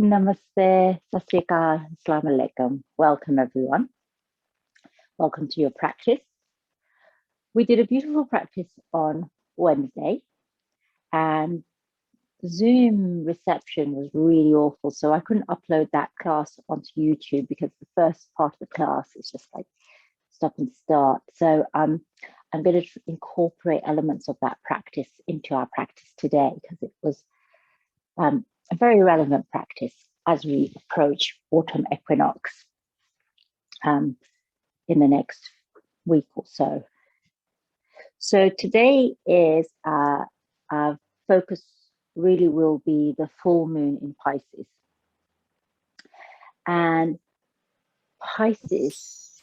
Namaste, Sat Sri Akal, Assalamu Alaikum. Welcome, everyone. Welcome to your practice. We did a beautiful practice on Wednesday, and Zoom reception was really awful. So I couldn't upload that class onto YouTube because the first part of the class is just like stop and start. So I'm going to incorporate elements of that practice into our practice today because it was a very relevant practice as we approach autumn equinox in the next week or so. So today is our focus really will be the full moon in Pisces. And Pisces,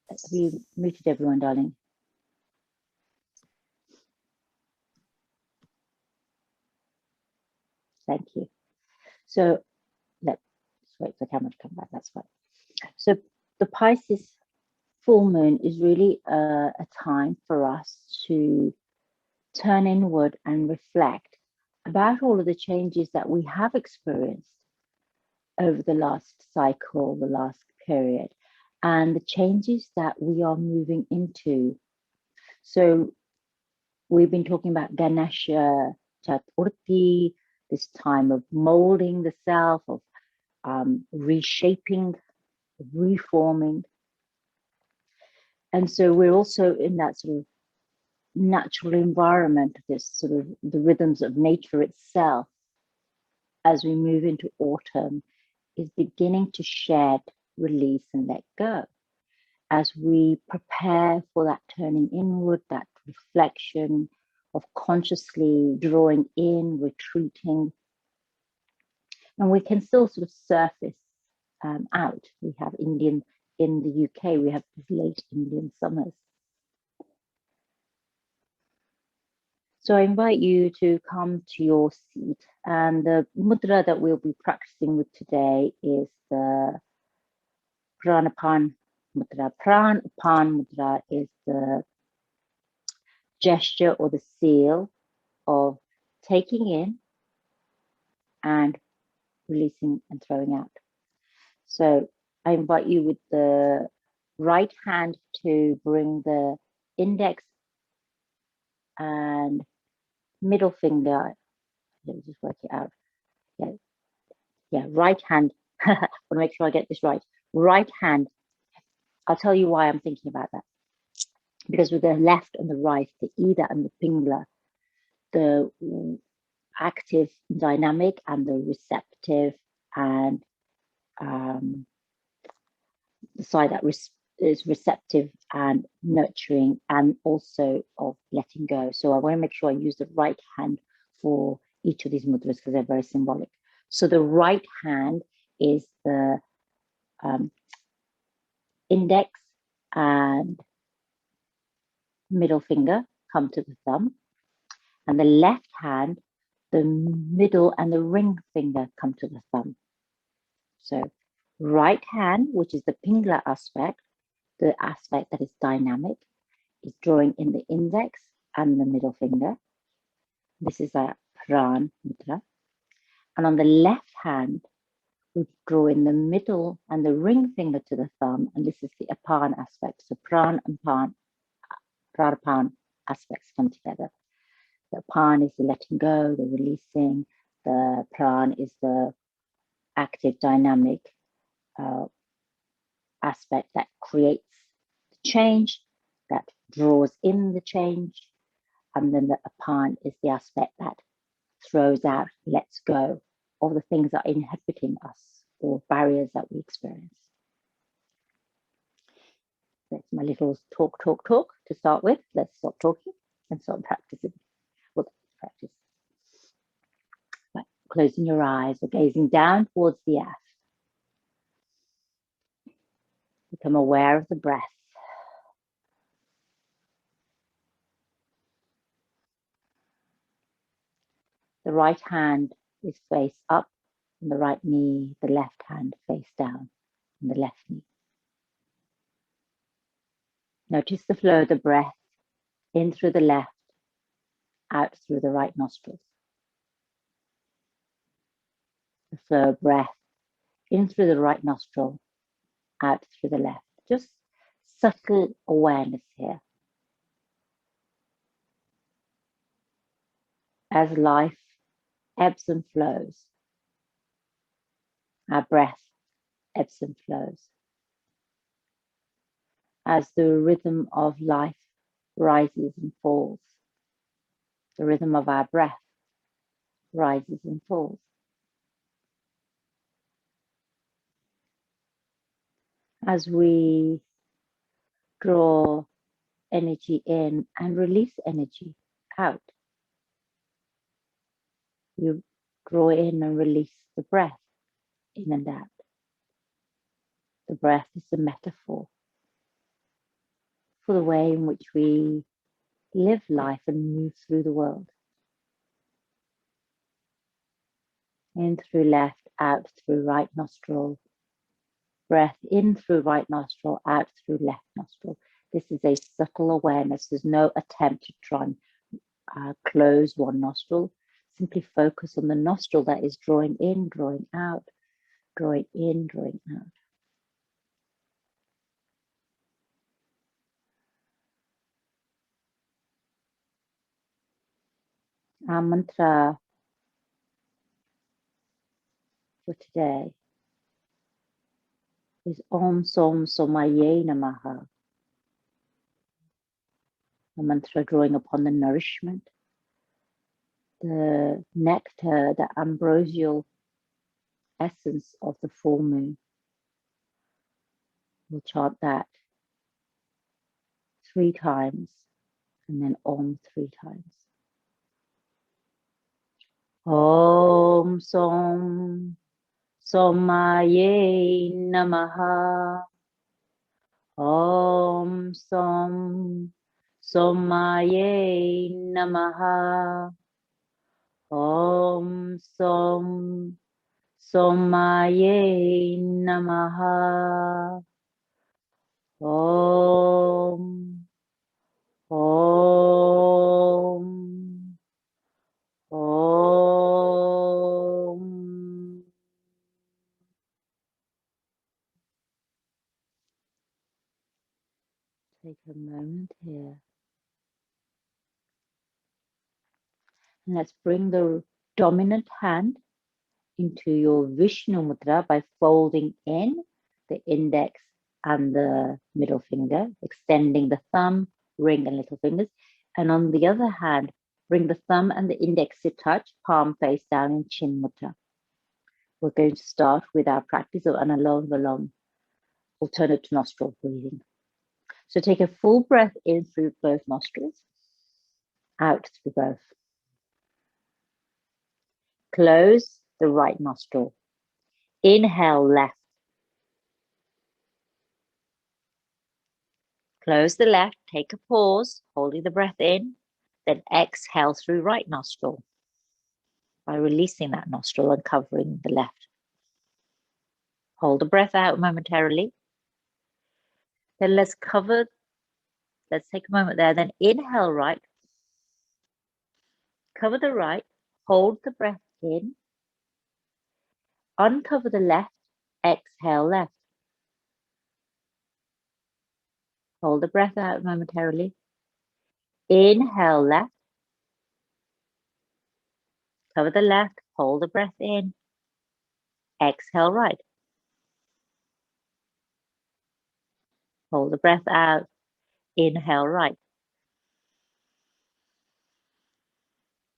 have you muted everyone, darling? Thank you. So let's wait for the camera to come back, that's fine. So the Pisces full moon is really a time for us to turn inward and reflect about all of the changes that we have experienced over the last cycle, the last period, and the changes that we are moving into. So we've been talking about Ganesha Chaturthi, this time of molding the self, of reshaping, reforming. And so we're also in that sort of natural environment, this sort of the rhythms of nature itself, as we move into autumn, is beginning to shed, release, and let go. As we prepare for that turning inward, that reflection of consciously drawing in, retreating. And we can still sort of surface out. We have in the UK, we have late Indian summers. So I invite you to come to your seat, and the mudra that we'll be practicing with today is the Pranapan Mudra. Pranapan Mudra is the gesture or the seal of taking in and releasing and throwing out. So I invite you with the right hand to bring the index and middle finger. Let me just work it out. Yeah, right hand. I want to make sure I get this right. Right hand. I'll tell you why I'm thinking about that. Because with the left and the right, the Ida and the Pingala, the active dynamic and the receptive and the side that is receptive and nurturing and also of letting go. So I want to make sure I use the right hand for each of these mudras because they're very symbolic. So the right hand is the index and middle finger come to the thumb, and the left hand, the middle and the ring finger come to the thumb. So right hand, which is the Pingala aspect, the aspect that is dynamic, is drawing in the index and the middle finger. This is our Pran Mudra. And on the left hand, we draw in the middle and the ring finger to the thumb, and this is the Apan aspect. So Pran and Pan, Pranapan aspects come together. The Pan is the letting go, the releasing. The Pran is the active, dynamic aspect that creates the change, that draws in the change. And then the Apan is the aspect that throws out, lets go of the things that are inhibiting us or barriers that we experience. That's my little talk to start with. Let's stop talking and start practicing. Well, practice. Right. Closing your eyes or gazing down towards the earth. Become aware of the breath. The right hand is face up on the right knee, the left hand face down on the left knee. Notice the flow of the breath in through the left, out through the right nostrils. the flow of breath in through the right nostril, out through the left. Just subtle awareness here. As life ebbs and flows, our breath ebbs and flows. As the rhythm of life rises and falls, the rhythm of our breath rises and falls. As we draw energy in and release energy out, you draw in and release the breath in and out. The breath is a metaphor for the way in which we live life and move through the world. In through left, out through right nostril. Breath in through right nostril, out through left nostril. This is a subtle awareness. There's no attempt to try and close one nostril. Simply focus on the nostril that is drawing in, drawing out, drawing in, drawing out. Our mantra for today is Om Som Somaya Namah. A mantra drawing upon the nourishment, the nectar, the ambrosial essence of the full moon. We'll chant that 3 times and then Om 3 times. Om Som Somaya Namaha. Om Som Somaya Namaha. Om Som Somaya Namaha. Om Om. Take a moment here. And let's bring the dominant hand into your Vishnu Mudra by folding in the index and the middle finger, extending the thumb, ring, and little fingers. And on the other hand, bring the thumb and the index to touch, palm face down in Chin Mudra. We're going to start with our practice of Anahatasana, alternate nostril breathing. So take a full breath in through both nostrils, out through both. Close the right nostril. Inhale left. Close the left, take a pause, holding the breath in, then exhale through right nostril by releasing that nostril and covering the left. Hold the breath out momentarily. Then let's take a moment there, then inhale right, cover the right, hold the breath in, uncover the left, exhale left. Hold the breath out momentarily. Inhale left, cover the left, hold the breath in, exhale right. Hold the breath out, inhale right.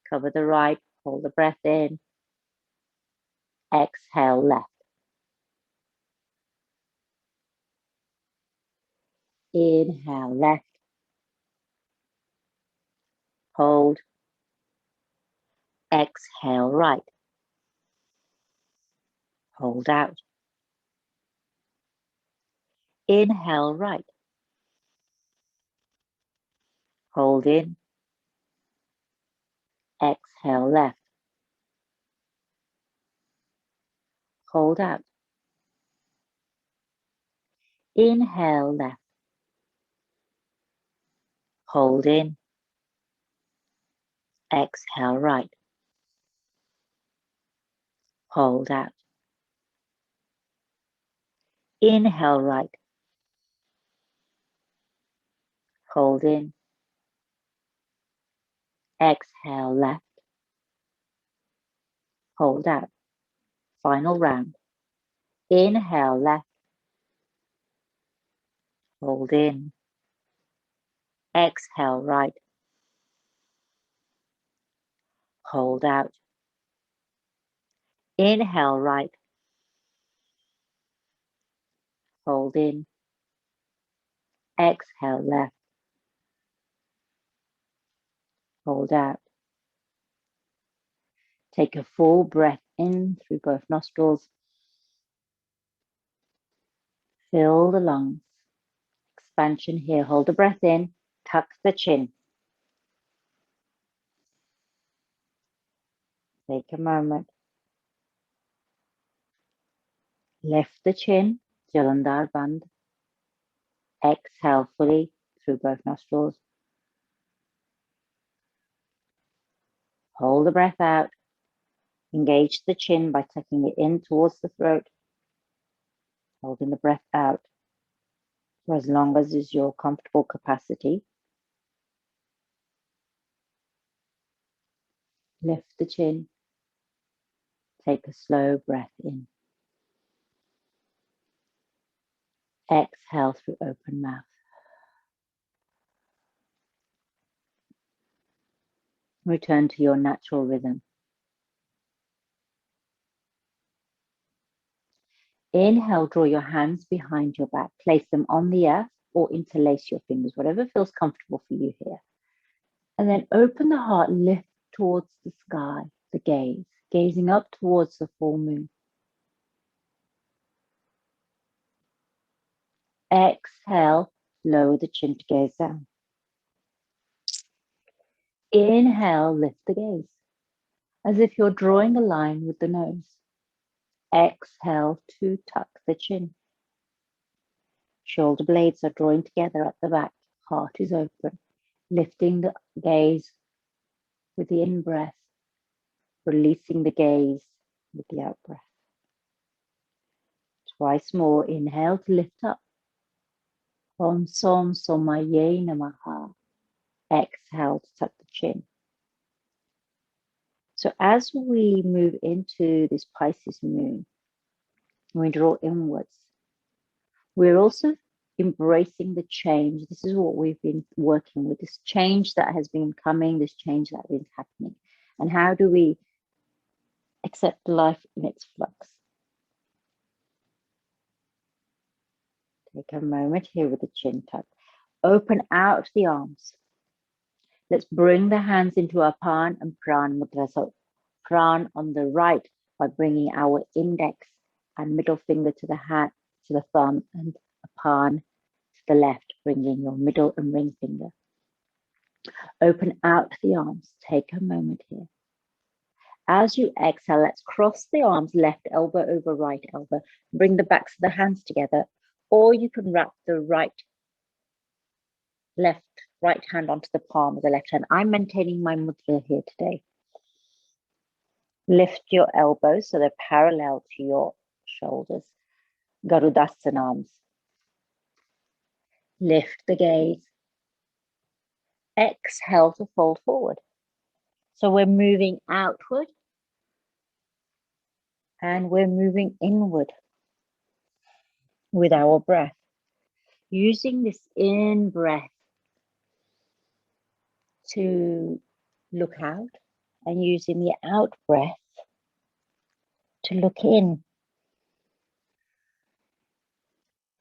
Cover the right, hold the breath in, exhale left. Inhale left, hold, exhale right. Hold out. Inhale right. Hold in. Exhale left. Hold out. Inhale left. Hold in. Exhale right. hold out. Inhale right, hold in. Exhale left, hold out. Final round. Inhale left, hold in. Exhale right, hold out. Inhale right, hold in. Exhale left, hold out. Take a full breath in through both nostrils. Fill the lungs. Expansion here. Hold the breath in. Tuck the chin. Take a moment. Lift the chin. Jalandhar Bandh. Exhale fully through both nostrils. Hold the breath out. Engage the chin by tucking it in towards the throat. Holding the breath out for as long as is your comfortable capacity. Lift the chin. Take a slow breath in. Exhale through open mouth. Return to your natural rhythm. Inhale, draw your hands behind your back. Place them on the earth or interlace your fingers, whatever feels comfortable for you here. And then open the heart, lift towards the sky, the gaze, gazing up towards the full moon. Exhale, lower the chin to gaze down. Inhale, lift the gaze, as if you're drawing a line with the nose. Exhale to tuck the chin. Shoulder blades are drawing together at the back. Heart is open. Lifting the gaze with the in-breath. Releasing the gaze with the out-breath. Twice more. Inhale to lift up. Om Som Somaya Namah. Exhale to tuck the chin. So as we move into this Pisces moon, we draw inwards. We're also embracing the change. This is what we've been working with, this change that has been coming, this change that is happening. And how do we accept life in its flux? Take a moment here with the chin tuck. Open out the arms. Let's bring the hands into our Pan and Pran Mudra. So Pran on the right by bringing our index and middle finger to the hand, to the thumb, and a Pan to the left, bringing your middle and ring finger. Open out the arms. Take a moment here. As you exhale, let's cross the arms, left elbow over right elbow. Bring the backs of the hands together, or you can wrap the right hand onto the palm of the left hand. I'm maintaining my mudra here today. Lift your elbows so they're parallel to your shoulders. Garudasana arms. Lift the gaze. Exhale to fold forward. So we're moving outward and we're moving inward with our breath. Using this in-breath to look out and using the out-breath to look in.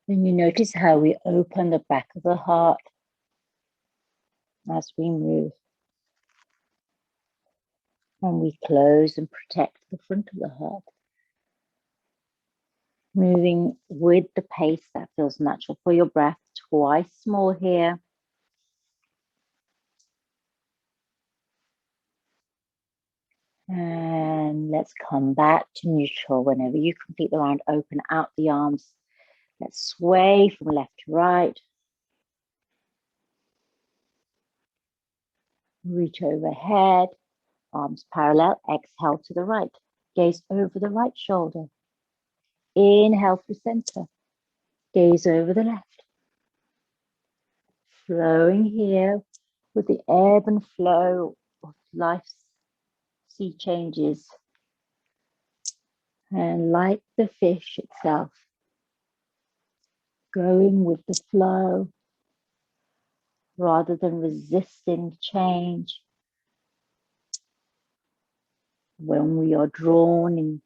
And you notice how we open the back of the heart as we move. And we close and protect the front of the heart. Moving with the pace that feels natural for your breath. Twice more here. And let's come back to neutral. Whenever you complete the round, open out the arms. Let's sway from left to right. Reach overhead, arms parallel, exhale to the right. Gaze over the right shoulder. Inhale through center. Gaze over the left. Flowing here with the ebb and flow of life's sea changes. And like the fish itself, going with the flow rather than resisting change. When we are drawn in,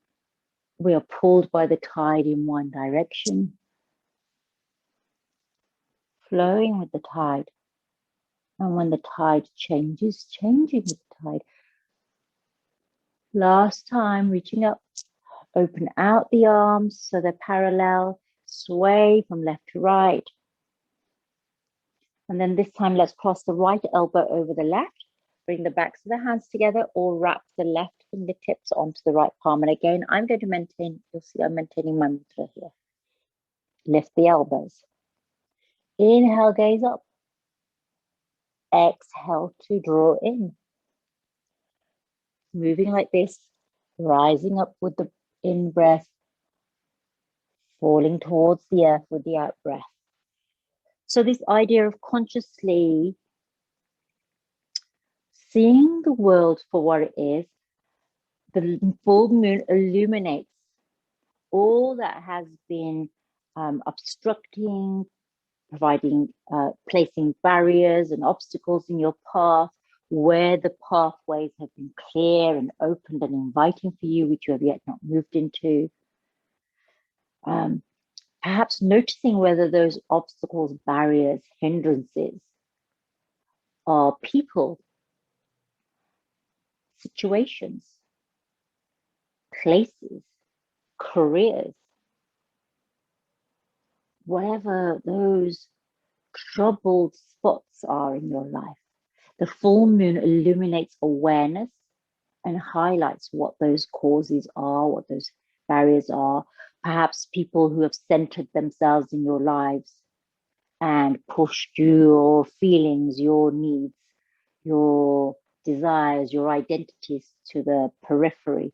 we are pulled by the tide in one direction, flowing with the tide. And when the tide changes, changing with the tide. Last time, reaching up, open out the arms so they're parallel, sway from left to right. And then this time, let's cross the right elbow over the left, bring the backs of the hands together, or wrap the left fingertips onto the right palm. And again, I'm going to maintain, you'll see I'm maintaining my mudra here. Lift the elbows. Inhale, gaze up. Exhale to draw in. Moving like this, rising up with the in-breath, falling towards the earth with the out-breath. So this idea of consciously seeing the world for what it is, the full moon illuminates all that has been obstructing, providing, placing barriers and obstacles in your path, where the pathways have been clear and opened and inviting for you, which you have yet not moved into. Perhaps noticing whether those obstacles, barriers, hindrances are people, situations, places, careers, whatever those troubled spots are in your life. The full moon illuminates awareness and highlights what those causes are, what those barriers are. Perhaps people who have centered themselves in your lives and pushed your feelings, your needs, your desires, your identities to the periphery.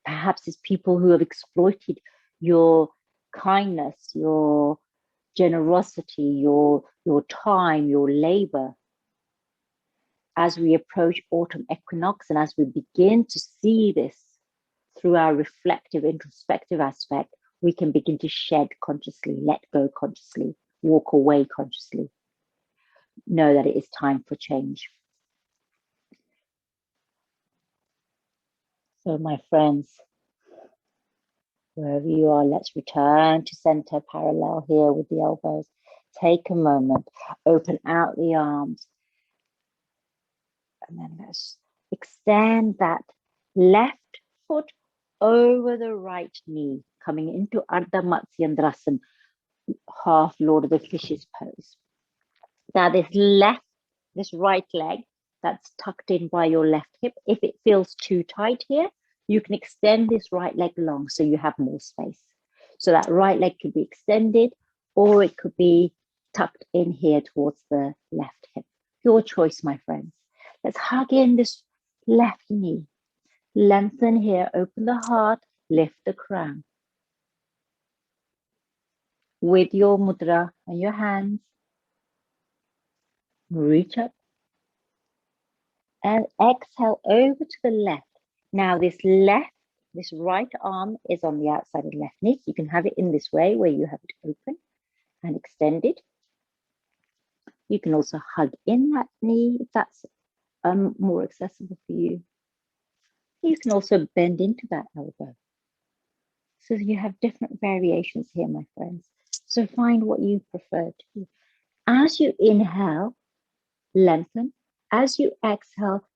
Perhaps it's people who have exploited your kindness, your generosity, your time, your labor. As we approach autumn equinox and as we begin to see this through our reflective, introspective aspect, we can begin to shed consciously, let go consciously, walk away consciously. Know that it is time for change. So my friends, wherever you are, let's return to center, parallel here with the elbows. Take a moment, open out the arms, and then let's extend that left foot over the right knee, coming into Ardha Matsyendrasana, half Lord of the Fishes pose. Now this right leg that's tucked in by your left hip, if it feels too tight here, you can extend this right leg long so you have more space. So that right leg could be extended, or it could be tucked in here towards the left hip. Your choice, my friends. Let's hug in this left knee. Lengthen here, open the heart, lift the crown. With your mudra and your hands, reach up and exhale over to the left. Now this right arm is on the outside of the left knee. You can have it in this way where you have it open and extended. You can also hug in that knee if that's more accessible for you. You can also bend into that elbow. So you have different variations here, my friends. So find what you prefer to do. As you inhale, lengthen. As you exhale,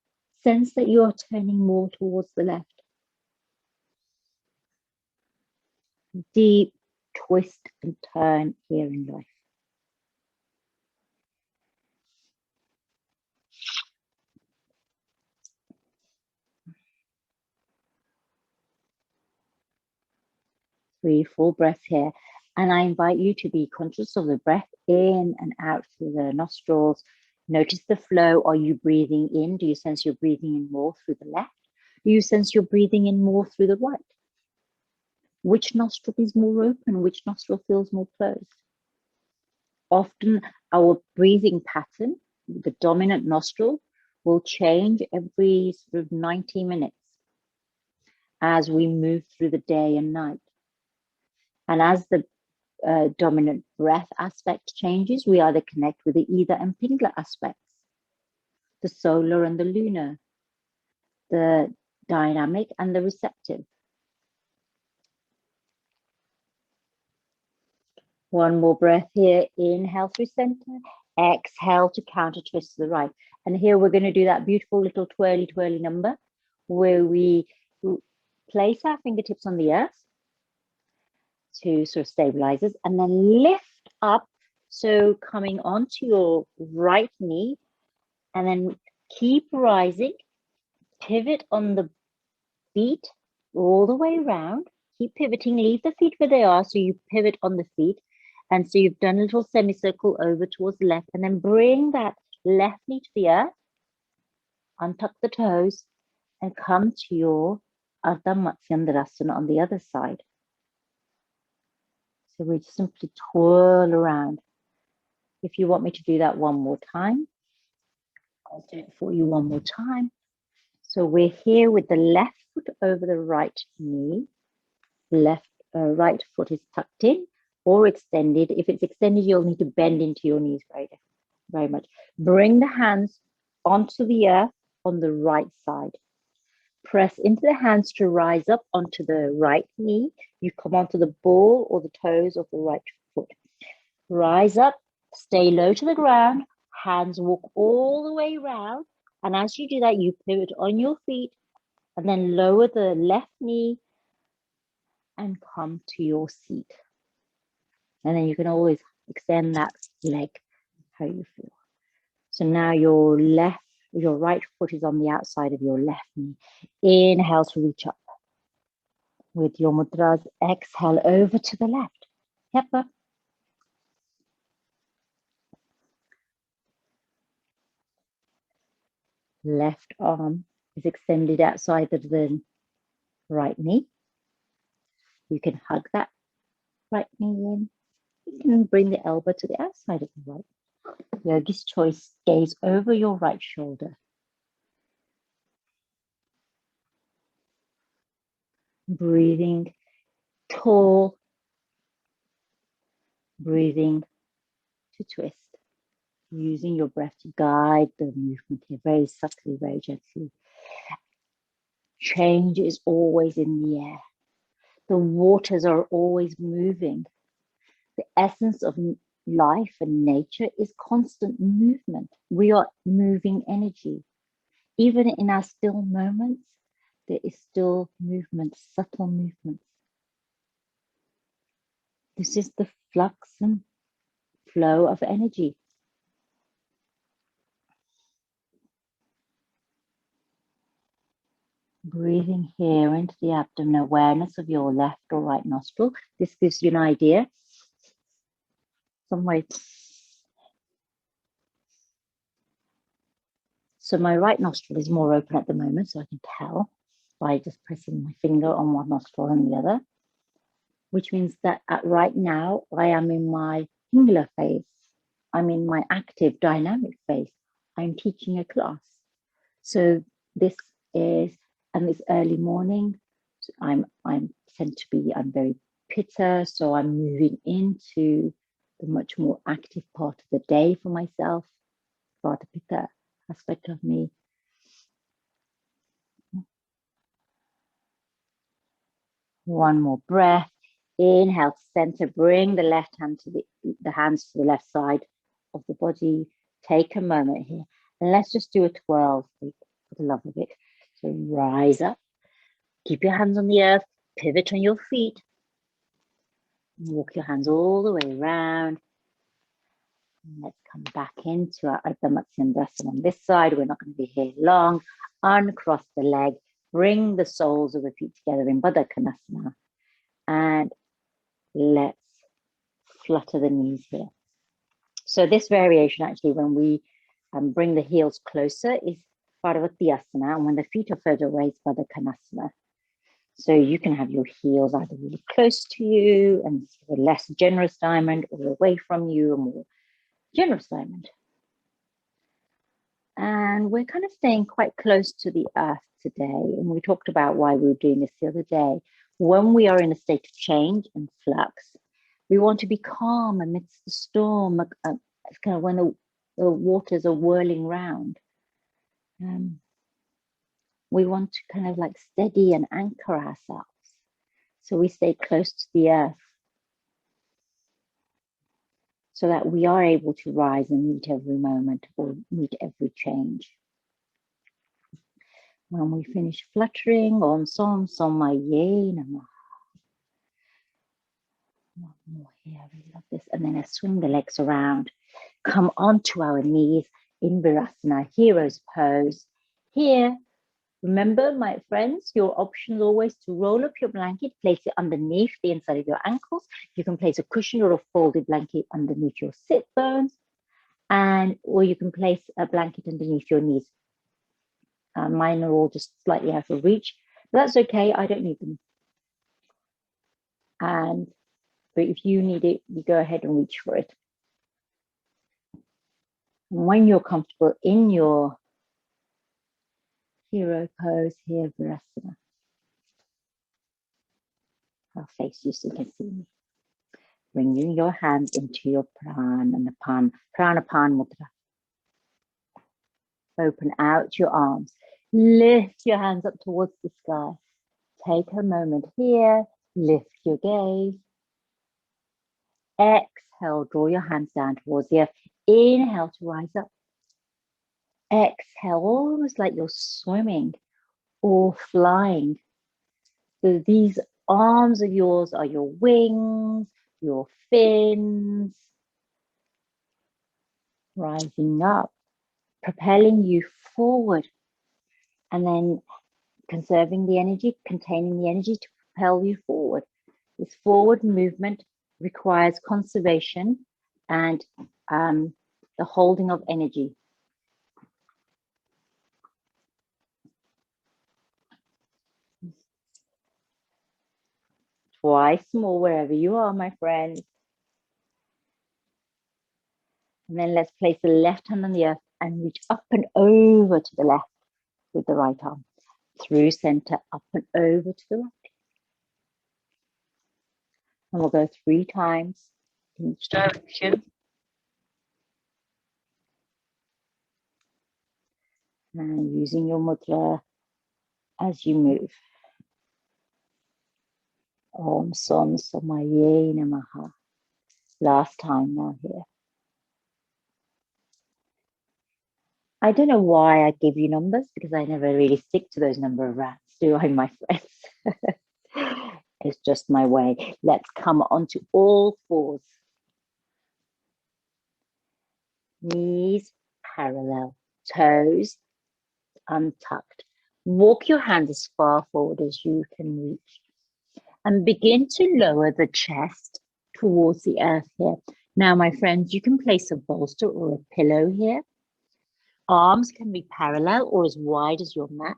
sense that you are turning more towards the left. Deep twist and turn here in life. Three full breaths here. And I invite you to be conscious of the breath in and out through the nostrils. Notice the flow. Are you breathing in? Do you sense you're breathing in more through the left? You sense you're breathing in more through the right. Which nostril is more open? Which nostril feels more closed? Often our breathing pattern, the dominant nostril, will change every sort of 90 minutes as we move through the day and night. And as the dominant breath aspect changes, we either connect with the Ida and Pingala aspects, the solar and the lunar, the dynamic and the receptive. One more breath here. Inhale through center. Exhale to counter twist to the right. And here we're going to do that beautiful little twirly, twirly number where we place our fingertips on the earth to sort of stabilize us and then lift up. So coming onto your right knee and then keep rising. Pivot on the feet all the way around. Keep pivoting. Leave the feet where they are. So you pivot on the feet. And so you've done a little semicircle over towards the left and then bring that left knee to the earth, untuck the toes and come to your Ardha Matsyendrasana on the other side. So we just simply twirl around. If you want me to do that one more time, I'll do it for you one more time. So we're here with the left foot over the right knee. Right foot is tucked in or extended. If it's extended, you'll need to bend into your knees very much. Bring the hands onto the earth on the right side. Press into the hands to rise up onto the right knee. You come onto the ball or the toes of the right foot. Rise up, stay low to the ground, hands walk all the way around. And as you do that, you pivot on your feet and then lower the left knee and come to your seat. And then you can always extend that leg how you feel. So now your right foot is on the outside of your left knee. Inhale to reach up. With your mudras, exhale over to the left. Hip up. Left arm is extended outside of the right knee. You can hug that right knee in. You can bring the elbow to the outside of the right. Yogi's choice, gaze over your right shoulder. Breathing tall. Breathing to twist. Using your breath to guide the movement here, very subtly, very gently. Change is always in the air. The waters are always moving. The essence of life and nature is constant movement. We are moving energy. Even in our still moments, there is still movement, subtle movements. This is the flux and flow of energy. Breathing here into the abdomen, awareness of your left or right nostril. This gives you an idea. Some way. So my right nostril is more open at the moment, so I can tell by just pressing my finger on one nostril and the other, which means that right now I am in my Pingala phase. I'm in my active dynamic phase. I'm teaching a class. So this is, and it's early morning. So I'm very pitta, so I'm moving into the much more active part of the day for myself, Vata Pitta aspect of me. One more breath. Inhale to center. Bring the left hand to the hands to the left side of the body. Take a moment here. And let's just do a twirl for the love of it. So rise up. Keep your hands on the earth. Pivot on your feet. Walk your hands all the way around. Let's come back into our Ardha Matsyendrasana on this side. We're not going to be here long. Uncross the leg. Bring the soles of the feet together in Decolonising. And let's flutter the knees here. So this variation actually, when we bring the heels closer, is Uttanasana, and when the feet are further away, it's Baddha. So you can have your heels either really close to you and a less generous diamond, or away from you, a more generous diamond. And we're kind of staying quite close to the earth today. And we talked about why we were doing this the other day. When we are in a state of change and flux, we want to be calm amidst the storm. It's kind of when the waters are whirling round. We want to kind of like steady and anchor ourselves. So we stay close to the earth so that we are able to rise and meet every moment or meet every change. When we finish fluttering, Om somaya namah. One more here, we love this. And then I swing the legs around, come onto our knees in Virasana, hero's pose. Here, remember, my friends, your option is always to roll up your blanket, place it underneath the inside of your ankles. You can place a cushion or a folded blanket underneath your sit bones, or you can place a blanket underneath your knees. Mine are all just slightly out of reach, but that's okay. I don't need them. But if you need it, you go ahead and reach for it. When you're comfortable in your hero pose here, Virasana, I'll face you so you can see me. Bringing your hands into your Pranapan Mudra. Open out your arms. Lift your hands up towards the sky. Take a moment here. Lift your gaze. Exhale, draw your hands down towards the earth. Inhale to rise up. Exhale, almost like you're swimming or flying. So these arms of yours are your wings, your fins, rising up, propelling you forward, and then conserving the energy, containing the energy to propel you forward. This forward movement requires conservation and the holding of energy. Twice more wherever you are, my friends. And then let's place the left hand on the earth and reach up and over to the left with the right arm. Through center, up and over to the right. And we'll go 3 times in each direction. And using your mudra as you move. Om somaya namah. Last time now here. I don't know why I give you numbers, because I never really stick to those number of rounds, do I, my friends? It's just my way. Let's come onto all fours. Knees parallel, toes untucked. Walk your hands as far forward as you can reach. And begin to lower the chest towards the earth here. Now, my friends, you can place a bolster or a pillow here. Arms can be parallel or as wide as your mat.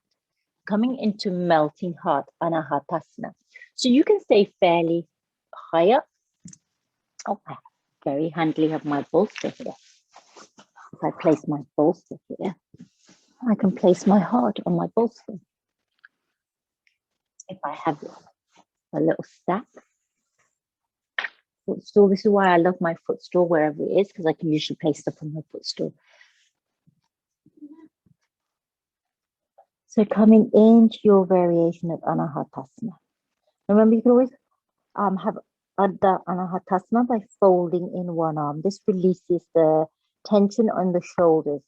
Coming into melting heart, Anahatasana. So you can stay fairly high up. Oh, I very handily have my bolster here. If I place my bolster here, I can place my heart on my bolster. If I have a little stack, footstool, this is why I love my footstool wherever it is, because I can usually place stuff on my footstool. So coming into your variation of Anahatasana. Remember, you can always have the Anahatasana by folding in one arm. This releases the tension on the shoulders.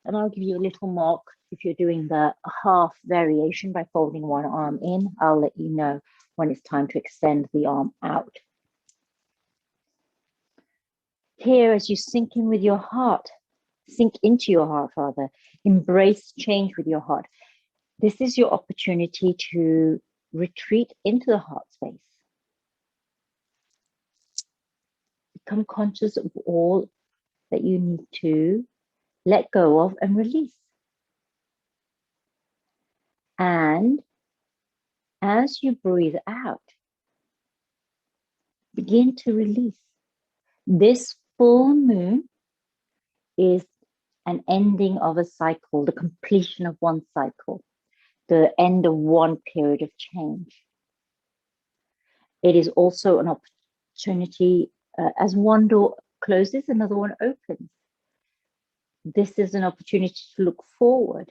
And I'll give you a little mark if you're doing the half variation by folding one arm in. I'll let you know when it's time to extend the arm out. Here, as you sink in with your heart, sink into your heart, rather, embrace change with your heart. This is your opportunity to retreat into the heart space. Become conscious of all that you need to let go of and release. And as you breathe out, begin to release. This full moon is an ending of a cycle, the completion of one cycle, the end of one period of change. It is also an opportunity, as one door closes, another one opens. This is an opportunity to look forward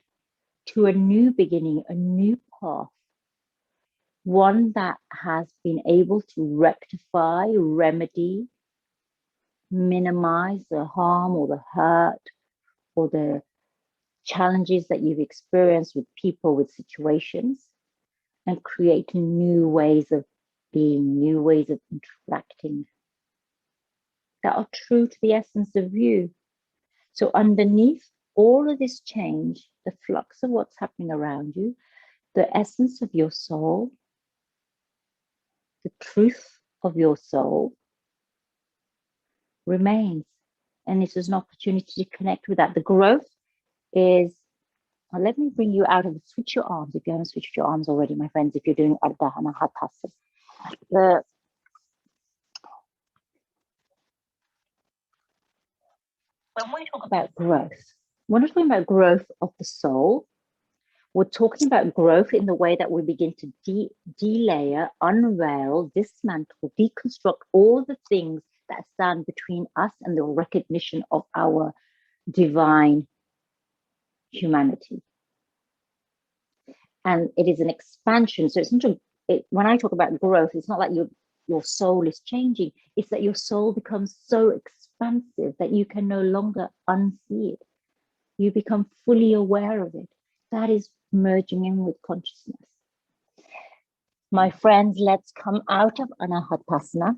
to a new beginning, a new path, one that has been able to rectify, remedy, minimize the harm or the hurt or the challenges that you've experienced with people, with situations, and create new ways of being, new ways of interacting that are true to the essence of you. So underneath all of this change, the flux of what's happening around you, the essence of your soul, the truth of your soul remains. And this is an opportunity to connect with that. The growth is, let me bring you out of the, switch your arms. If you haven't switched your arms already, my friends, if you're doing Anahatasana. When we talk about growth, we're not talking about growth of the soul. We're talking about growth in the way that we begin to delayer, unveil, dismantle, deconstruct all the things that stand between us and the recognition of our divine humanity. And it is an expansion. So it's not when I talk about growth, it's not like your soul is changing. It's that your soul becomes so expansive that you can no longer unsee it. You become fully aware of it. That is merging in with consciousness. My friends, let's come out of Anahatasana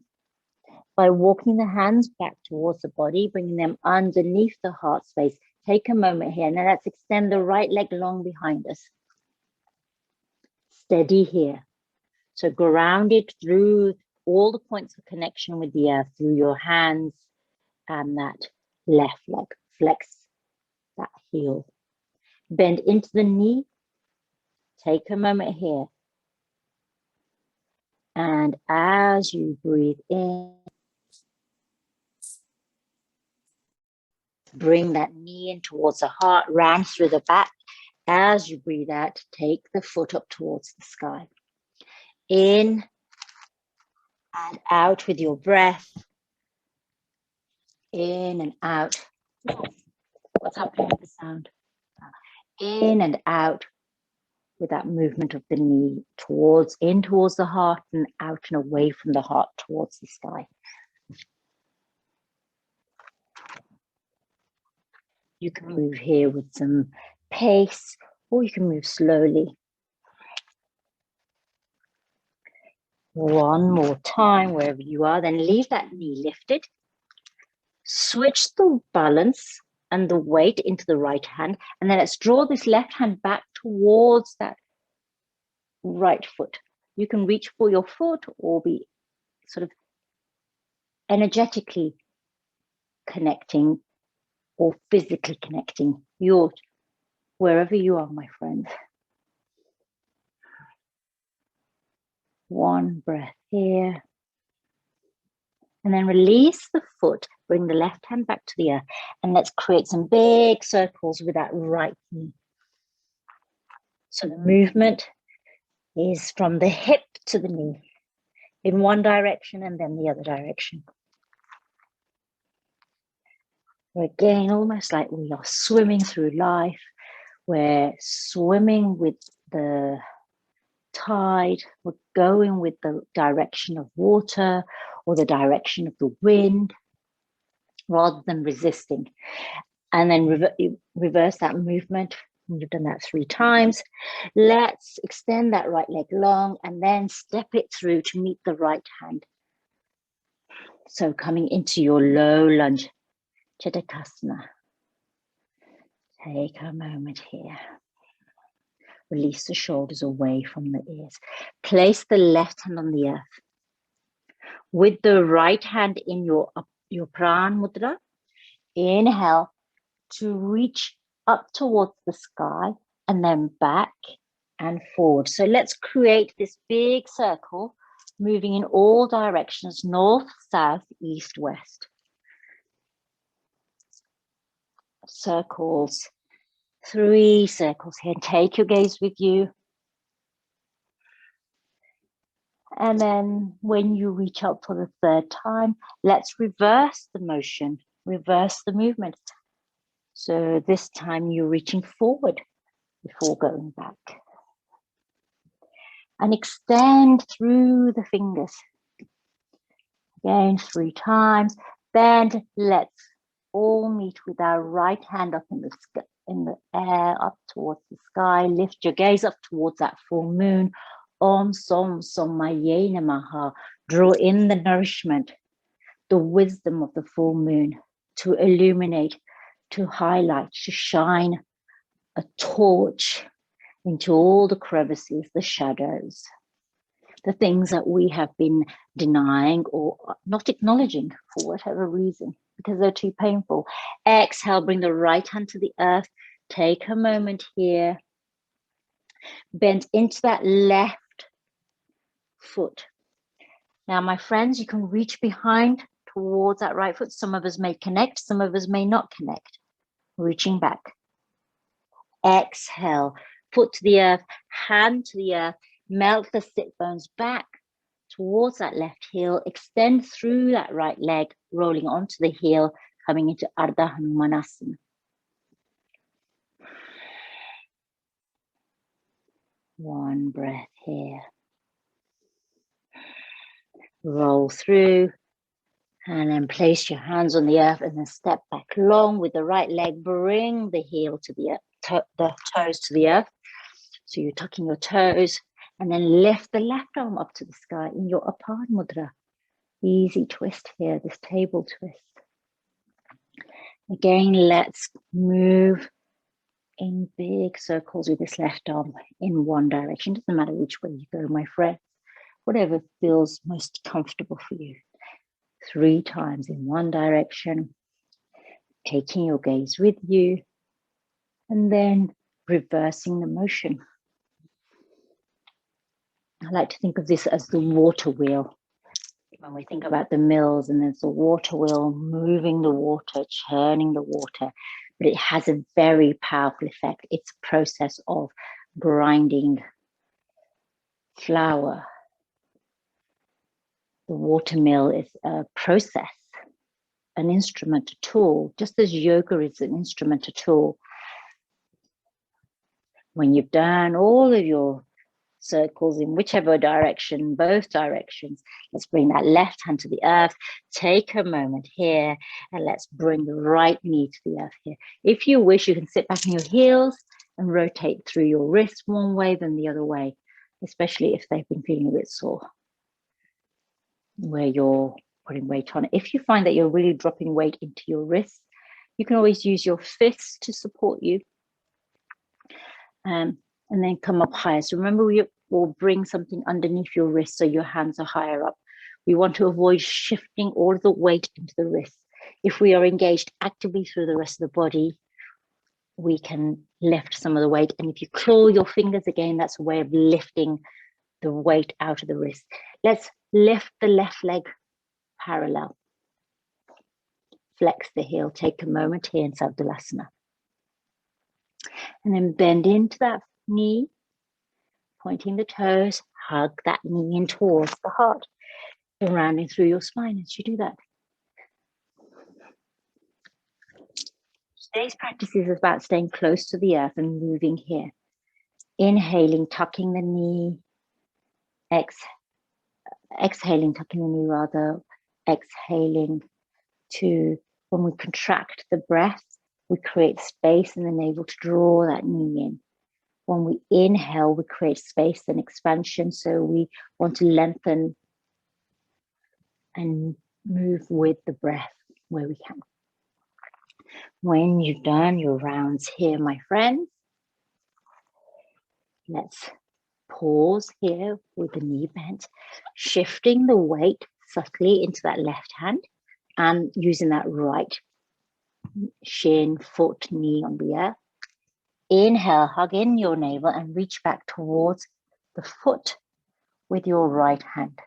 by walking the hands back towards the body, bringing them underneath the heart space. Take a moment here. Now let's extend the right leg long behind us. Steady here. So grounded through all the points of connection with the earth, through your hands and that left leg. Flex that heel. Bend into the knee. Take a moment here. And as you breathe in, bring that knee in towards the heart, round through the back. As you breathe out, take the foot up towards the sky. In and out with your breath. In and out. What's happening with the sound? In and out with that movement of the knee in towards the heart and out and away from the heart towards the sky. You can move here with some pace, or you can move slowly. One more time, wherever you are, then leave that knee lifted. Switch the balance and the weight into the right hand, and then let's draw this left hand back towards that right foot. You can reach for your foot or be sort of energetically connecting or physically connecting, wherever you are, my friend. One breath here. And then release the foot, bring the left hand back to the earth, and let's create some big circles with that right knee. So the movement is from the hip to the knee in one direction and then the other direction. Again, almost like we are swimming through life. We're swimming with the tide. We're going with the direction of water or the direction of the wind rather than resisting. And then reverse that movement. You've done that 3 times. Let's extend that right leg long and then step it through to meet the right hand. So coming into your low lunge, Chatukasana. Take a moment here. Release the shoulders away from the ears. Place the left hand on the earth. With the right hand in your Vishnu Mudra, inhale to reach up towards the sky and then back and forward. So let's create this big circle, moving in all directions, north, south, east, west. Circles, 3 circles here. Take your gaze with you. And then when you reach out for the 3rd time, let's reverse the motion, reverse the movement. So this time you're reaching forward before going back. And extend through the fingers. Again, 3 times. Bend. Let's all meet with our right hand up in the air, up towards the sky. Lift your gaze up towards that full moon. Om Som Somaya Namaha. Draw in the nourishment, the wisdom of the full moon to illuminate, to highlight, to shine a torch into all the crevices, the shadows, the things that we have been denying or not acknowledging for whatever reason, because they're too painful. Exhale, bring the right hand to the earth. Take a moment here. Bend into that left foot. Now, my friends, you can reach behind towards that right foot. Some of us may connect, some of us may not connect. Reaching back. Exhale, foot to the earth, hand to the earth. Melt the sit bones back towards that left heel. Extend through that right leg, rolling onto the heel, coming into Ardha Hanumanasana. One breath here. Roll through. And then place your hands on the earth and then step back long with the right leg. Bring the heel to the earth, the toes to the earth. So you're tucking your toes and then lift the left arm up to the sky in your Apart Mudra. Easy twist here, this table twist. Again, let's move in big circles with this left arm in one direction. Doesn't matter which way you go, my friends. Whatever feels most comfortable for you. 3 times in one direction, taking your gaze with you, and then reversing the motion. I like to think of this as the water wheel. When we think about the mills, and there's the water wheel moving the water, churning the water, but it has a very powerful effect. It's a process of grinding flour. The water mill is a process, an instrument, a tool, just as yoga is an instrument, a tool. When you've done all of your circles in whichever direction, both directions, let's bring that left hand to the earth. Take a moment here and let's bring the right knee to the earth here. If you wish, you can sit back on your heels and rotate through your wrists one way then the other way, especially if they've been feeling a bit sore, where you're putting weight on it. If you find that you're really dropping weight into your wrists, you can always use your fists to support you. And then come up higher. So remember, we will bring something underneath your wrist so your hands are higher up. We want to avoid shifting all of the weight into the wrist. If we are engaged actively through the rest of the body, we can lift some of the weight. And if you claw your fingers again, that's a way of lifting the weight out of the wrist. Let's lift the left leg parallel. Flex the heel. Take a moment here in Savdalasana. And then bend into that knee, pointing the toes, hug that knee in towards the heart, and rounding through your spine as you do that. Today's practice is about staying close to the earth and moving here. Inhaling, tucking the knee, exhaling, tucking the knee rather, exhaling to, when we contract the breath, we create space in the navel to draw that knee in. When we inhale, we create space and expansion. So we want to lengthen and move with the breath where we can. When you've done your rounds here, my friends, let's pause here with the knee bent, shifting the weight subtly into that left hand and using that right shin, foot, knee on the earth. Inhale, hug in your navel and reach back towards the foot with your right hand,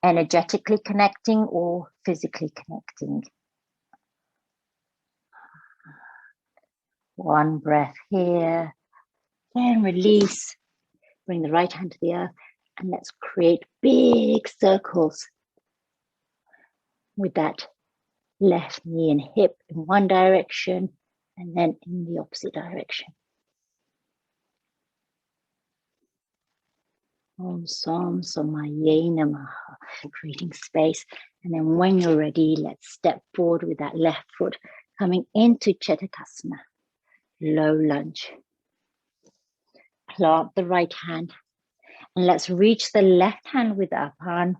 energetically connecting or physically connecting. One breath here, then release. Bring the right hand to the earth and let's create big circles with that left knee and hip in one direction and then in the opposite direction. Om Som Somaya Namah, creating space. And then when you're ready, let's step forward with that left foot coming into Chatukasana Low Lunge. Plant the right hand and let's reach the left hand with Appropriation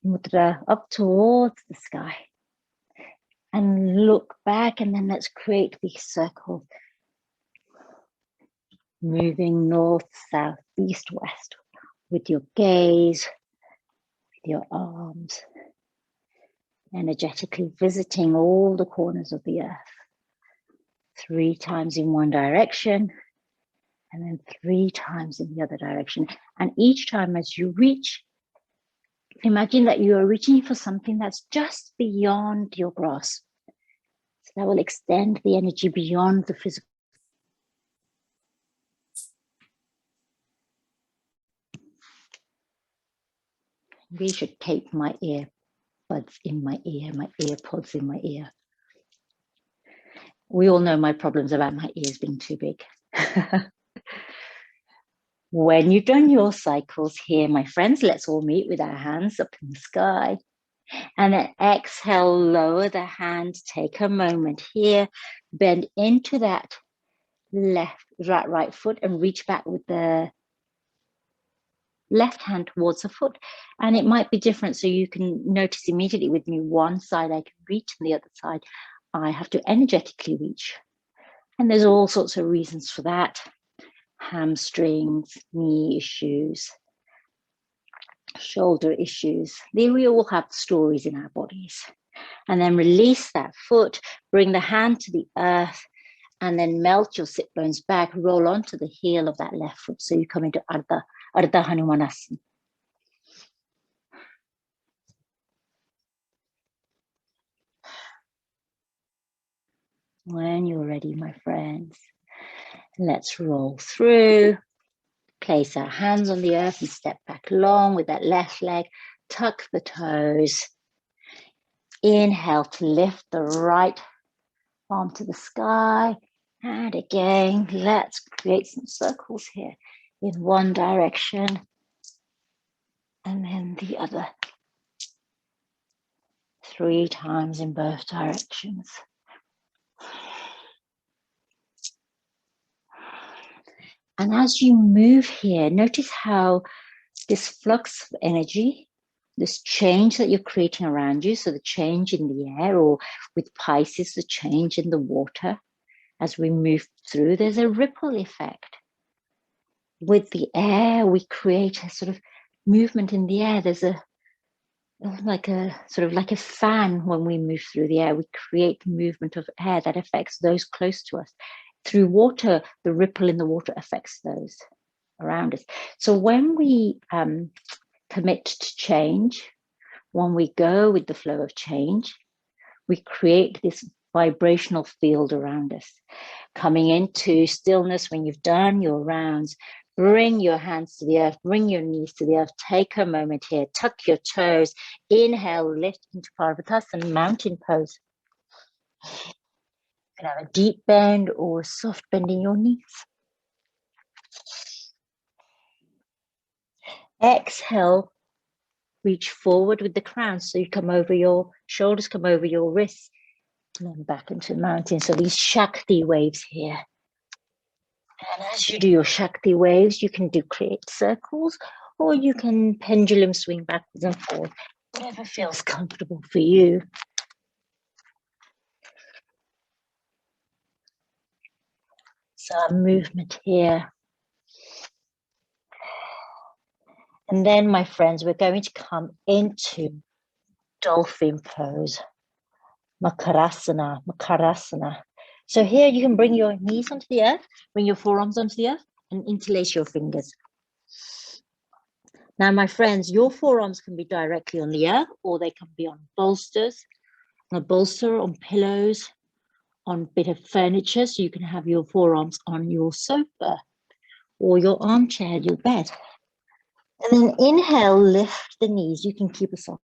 Mudra up towards the sky. And look back and then let's create these circles. Moving north, south, east, west with your gaze, with your arms. Energetically visiting all the corners of the earth. 3 times in one direction and then 3 times in the other direction. And each time as you reach, imagine that you are reaching for something that's just beyond your grasp. So that will extend the energy beyond the physical. Maybe I should tape my earbuds in my ear, my earpods in my ear. We all know my problems about my ears being too big. When you've done your cycles here, my friends, let's all meet with our hands up in the sky. And then exhale, lower the hand, take a moment here, bend into that right foot and reach back with the left hand towards the foot. And it might be different, so you can notice immediately with me, one side I can reach and the other side I have to energetically reach. And there's all sorts of reasons for that. Hamstrings, knee issues, shoulder issues. We all have stories in our bodies. And then release that foot, bring the hand to the earth, and then melt your sit bones back, roll onto the heel of that left foot. So you come into Ardha Hanumanasana. When you're ready, my friends, let's roll through. Place our hands on the earth and step back long with that left leg. Tuck the toes. Inhale to lift the right arm to the sky. And again, let's create some circles here in one direction and then the other. 3 times in both directions. And as you move here, notice how this flux of energy, this change that you're creating around you, so the change in the air, or with Pisces, the change in the water, as we move through, there's a ripple effect. With the air, we create a sort of movement in the air. There's a like a fan. When we move through the air, we create movement of air that affects those close to us. Through water, the ripple in the water affects those around us. So when we commit to change, when we go with the flow of change, we create this vibrational field around us. Coming into stillness when you've done your rounds, bring your hands to the earth, bring your knees to the earth, take a moment here, tuck your toes, inhale, lift into Parvatasana, mountain pose. You can have a deep bend or a soft bend in your knees. Exhale, reach forward with the crown, so you come over your shoulders, come over your wrists, and then back into the mountain. So these Shakti waves here. And as you do your Shakti waves, you can create circles, or you can pendulum swing backwards and forth, whatever feels comfortable for you. So a movement here. And then, my friends, we're going to come into dolphin pose. Makarasana. So here you can bring your knees onto the earth, bring your forearms onto the earth, and interlace your fingers. Now, my friends, your forearms can be directly on the earth, or they can be on bolsters, on a bolster, on pillows, on a bit of furniture. So you can have your forearms on your sofa or your armchair, your bed. And then inhale, lift the knees. You can keep a soft.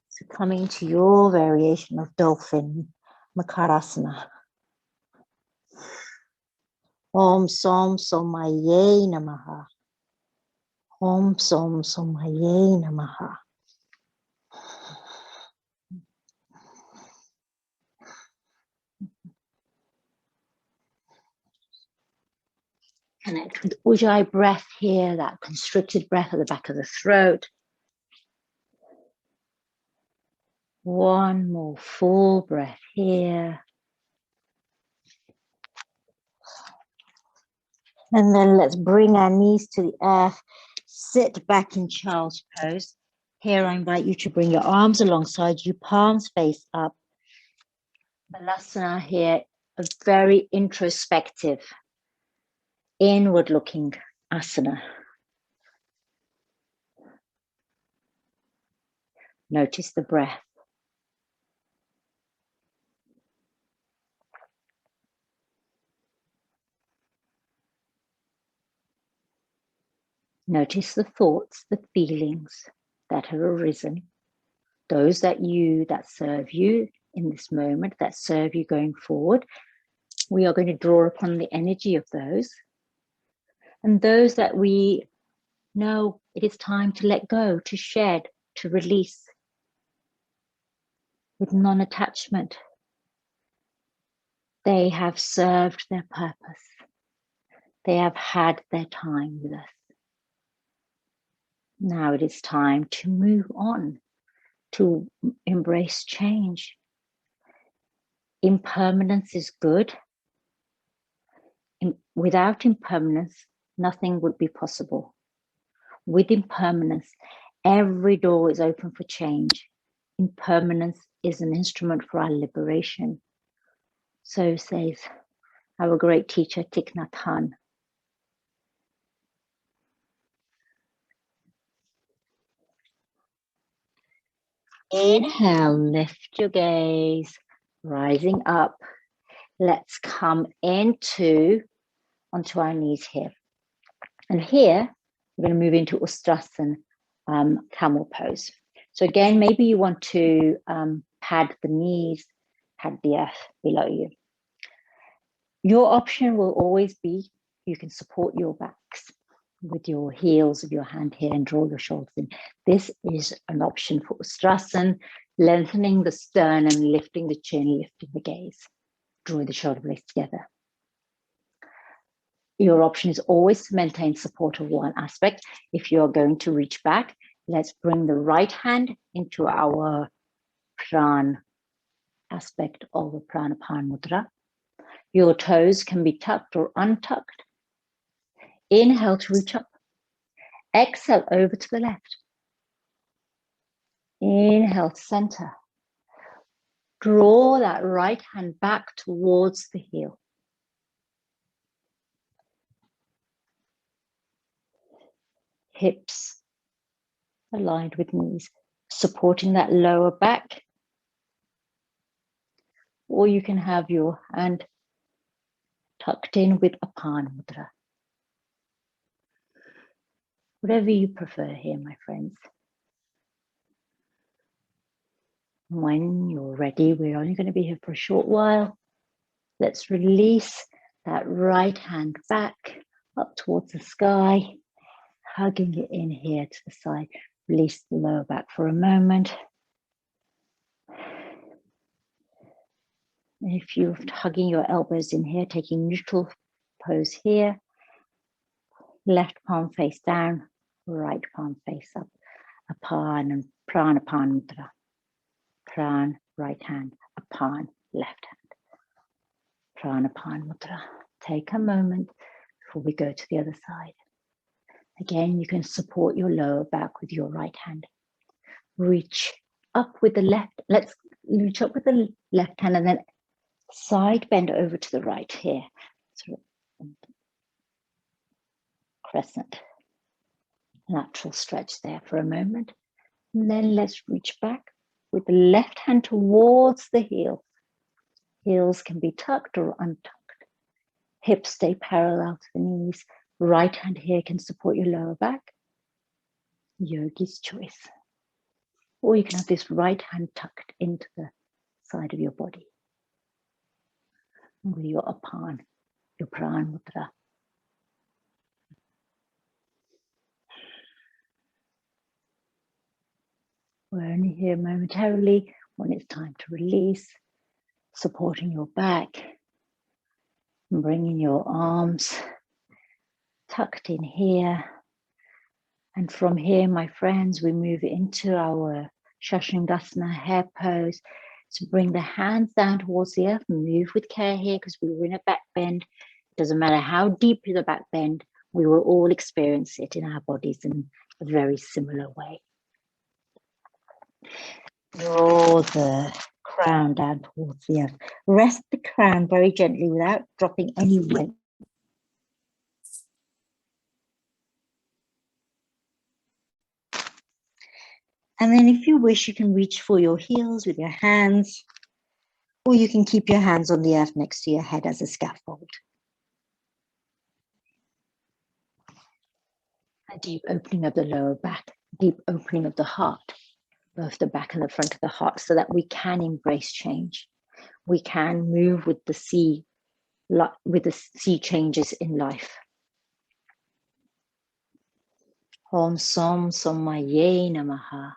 So coming to your variation of Dolphin Makarasana. Om Som Somaye Namaha. Om Som Somaye Namaha. Connect with Ujjayi breath here, that constricted breath at the back of the throat. One more full breath here. And then let's bring our knees to the earth. Sit back in child's pose. Here I invite you to bring your arms alongside you, palms face up. Balasana here, a very introspective, inward-looking asana. Notice the breath. Notice the thoughts, the feelings that have arisen, those that serve you in this moment, that serve you going forward. We are going to draw upon the energy of those. And those that we know it is time to let go, to shed, to release with non-attachment. They have served their purpose. They have had their time with us. Now it is time to move on, to embrace change. Impermanence is good. Without impermanence, nothing would be possible. With impermanence, every door is open for change. Impermanence is an instrument for our liberation. So says our great teacher, Thich Nhat Hanh. Inhale, lift your gaze, rising up. Let's come onto our knees here. And here, we're going to move into Ustrasana, camel pose. So again, maybe you want to pad the knees, pad the earth below you. Your option will always be, you can support your backs with your heels of your hand here and draw your shoulders in. This is an option for Ustrasana, lengthening the sternum, lifting the chin, lifting the gaze, drawing the shoulder blades together. Your option is always to maintain support of one aspect. If you're going to reach back, let's bring the right hand into our pran aspect of the Pranapan Mudra. Your toes can be tucked or untucked. Inhale to reach up. Exhale over to the left. Inhale to center. Draw that right hand back towards the heel. Hips aligned with knees, supporting that lower back. Or you can have your hand tucked in with Apana Mudra. Whatever you prefer here, my friends. When you're ready, we're only going to be here for a short while. Let's release that right hand back up towards the sky, hugging it in here to the side. Release the lower back for a moment. If you're hugging your elbows in here, taking neutral pose here, left palm face down, right palm face up. Apana and Pranapan Mudra. Pran, right hand. Apan, left hand. Pranapan Mudra. Take a moment before we go to the other side. Again, you can support your lower back with your right hand. Reach up with the left. Let's reach up with the left hand and then side bend over to the right here. Sort of crescent. Natural stretch there for a moment. And then let's reach back with the left hand towards the heel. Heels can be tucked or untucked. Hips stay parallel to the knees. Right hand here can support your lower back. Yogi's choice. Or you can have this right hand tucked into the side of your body with your Apan, your Pran Mudra. We're only here momentarily when it's time to release, supporting your back, and bringing your arms tucked in here. And from here, my friends, we move into our Chashungasana hair pose. So bring the hands down towards the earth, move with care here because we were in a back bend. It doesn't matter how deep the back bend, we will all experience it in our bodies in a very similar way. Draw the crown down towards the earth. Rest the crown very gently without dropping any weight. And then if you wish, you can reach for your heels with your hands, or you can keep your hands on the earth next to your head as a scaffold. A deep opening of the lower back, deep opening of the heart, both the back and the front of the heart, so that we can embrace change. We can move with the sea changes in life. Om Som Somaya Namah.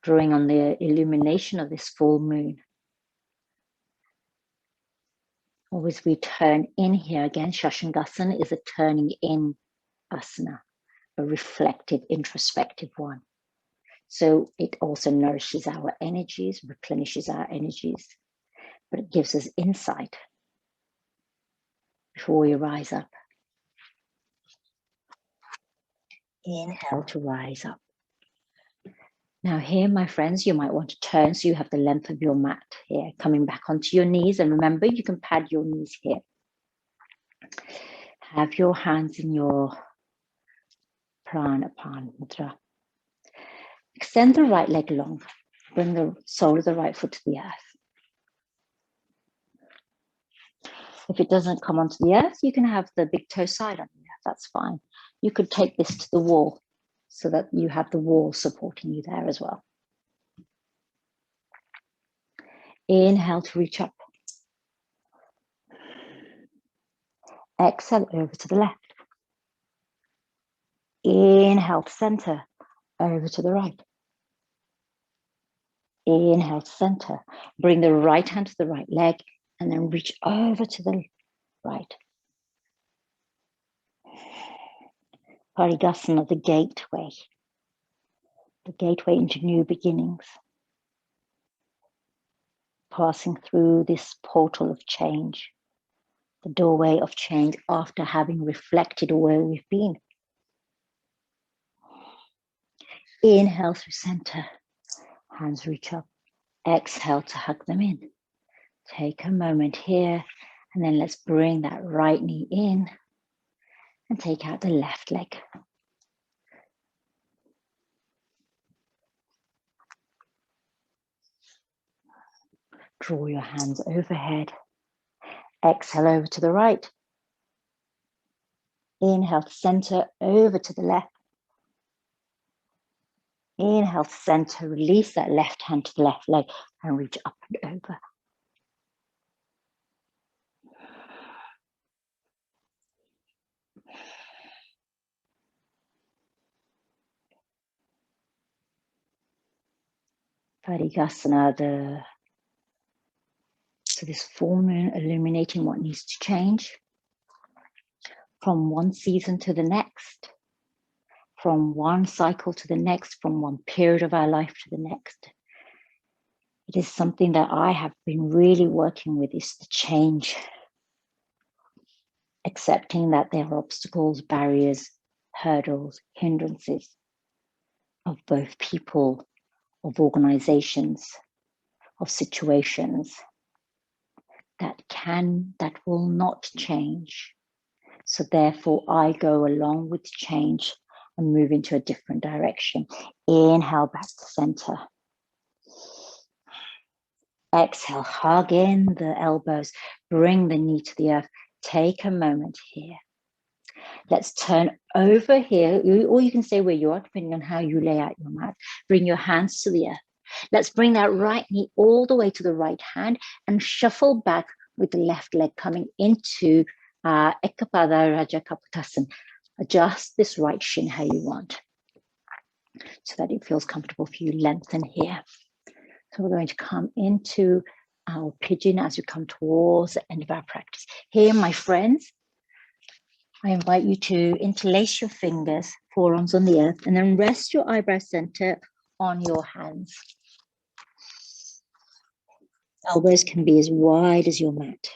Drawing on the illumination of this full moon. Always we turn in here again. Chashungasana is a turning in asana, a reflective, introspective one. So it also nourishes our energies, replenishes our energies, but it gives us insight before we rise up. Inhale to rise up. Now here, my friends, you might want to turn so you have the length of your mat here, coming back onto your knees. And remember, you can pad your knees here. Have your hands in your Pranapan Mudra. Extend the right leg long. Bring the sole of the right foot to the earth. If it doesn't come onto the earth, you can have the big toe side on the earth. That's fine. You could take this to the wall so that you have the wall supporting you there as well. Inhale to reach up. Exhale over to the left. Inhale to center, over to the right. Inhale to center. Bring the right hand to the right leg and then reach over to the right. Parigasana, the gateway into new beginnings. Passing through this portal of change, the doorway of change after having reflected where we've been. Inhale through center, hands reach up. Exhale to hug them in. Take a moment here, and then let's bring that right knee in and take out the left leg. Draw your hands overhead. Exhale over to the right. Inhale to center, over to the left. Inhale to center, release that left hand to the left leg and reach up and over. Parigasana, so this full moon illuminating what needs to change from one season to the next, from one cycle to the next, from one period of our life to the next. It is something that I have been really working with, is the change accepting that there are obstacles, barriers, hurdles, hindrances of both people, of organizations, of situations that will not change. So therefore, I go along with change and move into a different direction. Inhale back to center. Exhale, hug in the elbows, bring the knee to the earth. Take a moment here. Let's turn over here, or you can stay where you are, depending on how you lay out your mat. Bring your hands to the earth. Let's bring that right knee all the way to the right hand and shuffle back with the left leg coming into Ekapada Raja Kapotasana. Adjust this right shin how you want so that it feels comfortable for you. Lengthen here. So we're going to come into our pigeon as we come towards the end of our practice. Here, my friends, I invite you to interlace your fingers, forearms on the earth, and then rest your eyebrow center on your hands. Elbows can be as wide as your mat.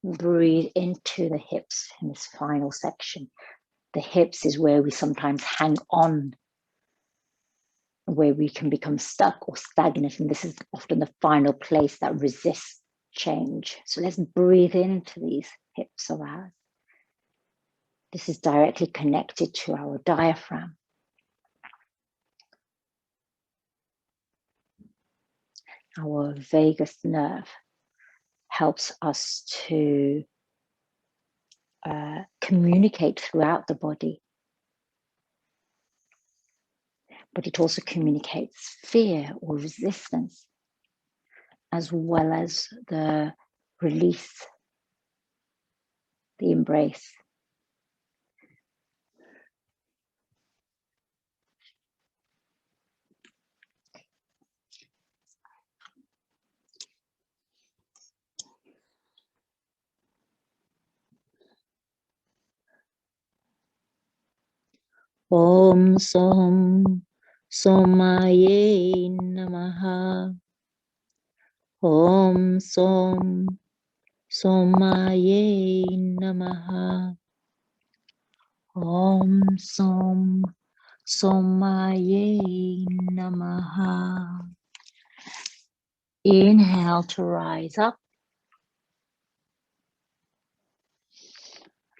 Breathe into the hips in this final section. The hips is where we sometimes hang on, where we can become stuck or stagnant, and this is often the final place that resists change. So let's breathe into these hips of ours. This is directly connected to our diaphragm. Our vagus nerve helps us to communicate throughout the body, but it also communicates fear or resistance, as well as the release, the embrace. Om Som Somaya Namaha. Om Som Somaya Namaha. Om Som Somaya Namaha. Inhale to rise up.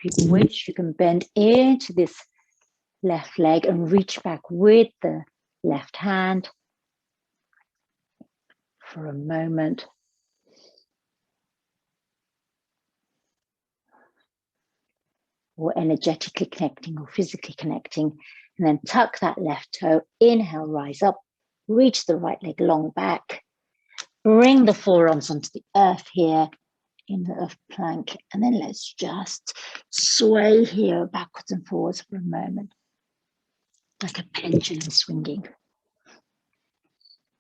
If you wish, you can bend into this left leg and reach back with the left hand for a moment. Or energetically connecting or physically connecting. And then tuck that left toe. Inhale, rise up. Reach the right leg long back. Bring the forearms onto the earth here in the earth plank. And then let's just sway here backwards and forwards for a moment. Like a pendulum swinging.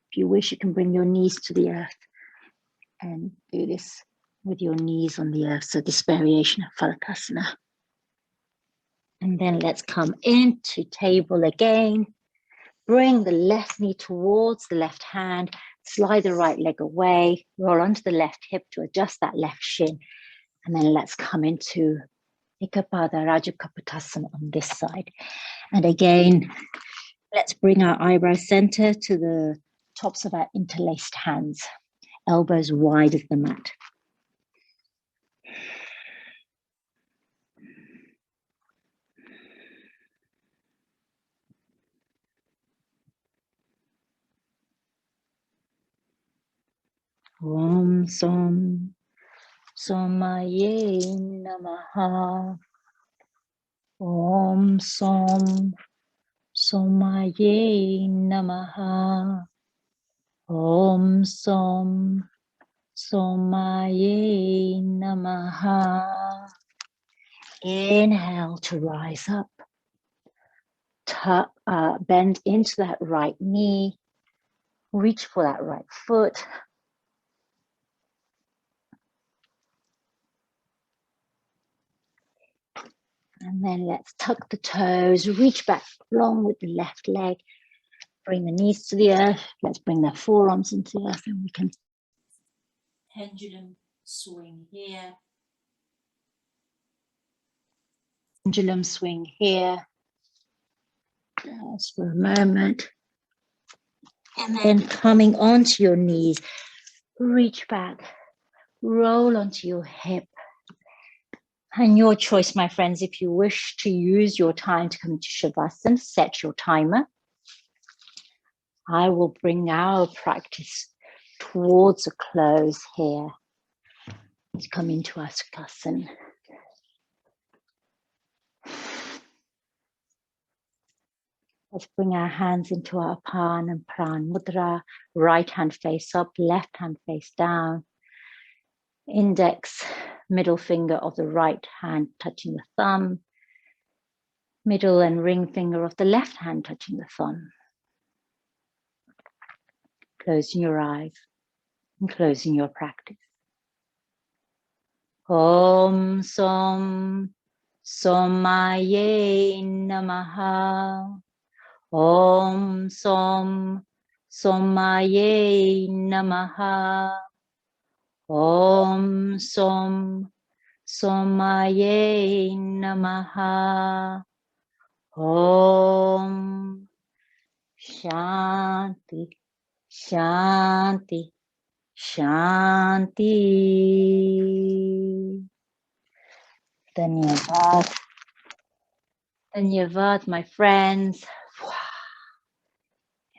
If you wish, you can bring your knees to the earth and do this with your knees on the earth. So this variation of Phalakasana. And then let's come into table again. Bring the left knee towards the left hand. Slide the right leg away. Roll onto the left hip to adjust that left shin. And then let's come into Ekapada Raja Kapotasana on this side. And again, let's bring our eyebrow center to the tops of our interlaced hands. Elbows wide as the mat. Om Som Somaya Namaha. Om Som Somaya Namaha. Om Som Somaya Namaha. Inhale to rise up. Bend into that right knee. Reach for that right foot. And then let's tuck the toes, reach back long with the left leg. Bring the knees to the earth. Let's bring the forearms into the earth and we can pendulum swing here. Pendulum swing here. Just for a moment. And then coming onto your knees, reach back, roll onto your hip. And your choice, my friends, if you wish to use your time to come to Shavasana, set your timer. I will bring our practice towards a close here. Let's come into our Chatukasana. Let's bring our hands into our Pan and Pran Mudra. Right hand face up, left hand face down. Index, middle finger of the right hand touching the thumb. Middle and ring finger of the left hand touching the thumb. Closing your eyes and closing your practice. Om Som Somaya Namaha. Om Som Somaya Namaha. Om Som Somaya Namaha. Om Shanti Shanti Shanti. Dhanyavad. Dhanyavad, my friends.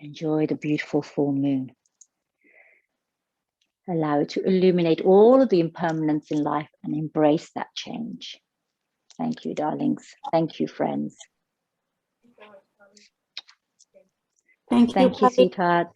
Enjoy the beautiful full moon. Allow it to illuminate all of the impermanence in life and embrace that change. Thank you, darlings. Thank you, friends. Thank you, Thank you, sweetheart.